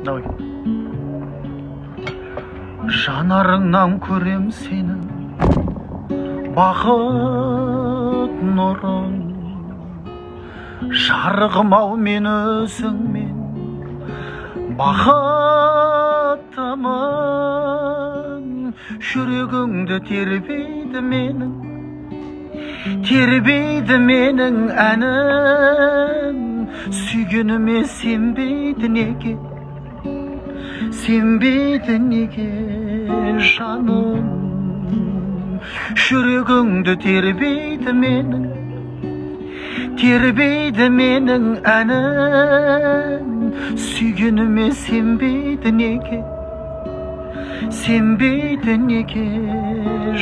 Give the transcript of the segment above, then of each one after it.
Давай. Жанарыңнан көрем сенің бақыт нұрын, жарығым-ау мен өзіңмен бақыттымын. Жүрегіңді тербейді менің әнім. Сүйгеніме сенбейді неге жаным. Жүрегіңді тербейді менің әнім. Сүйгеніме сенбейді неге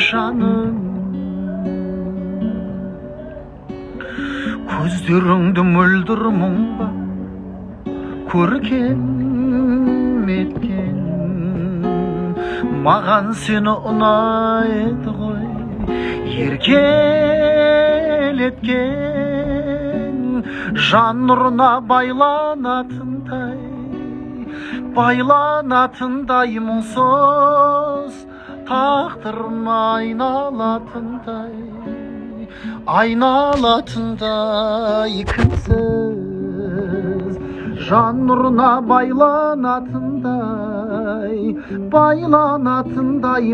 жаным. Көздеріңді мөлдір мұң ба көркем еткен, маған сені ұнайды ғой еркелеткен. Жан нұрына байланатындай мұңсыз тағдырыма айналатындай кімсіз. Жан нұрына байланатындай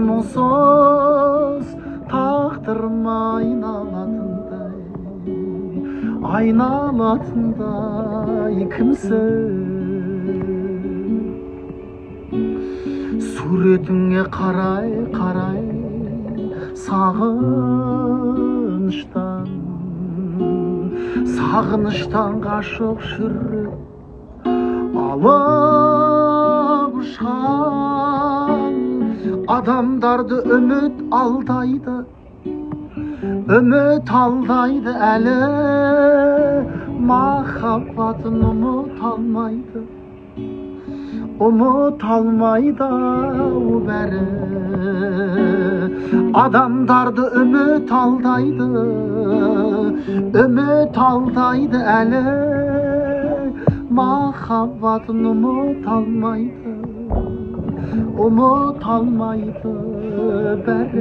мұңсыз тағдырыма айналатындай кімсіз. Суретіңе қарай сағыныштан ғашық жүрек алып ұшқан. Адамдарды үміт алдайды әлі, махаббатын ұмыт алмайды ау бәрі. Адамдарды үміт алдайды әлі, махаббатын ұмыт алмайды бәрі.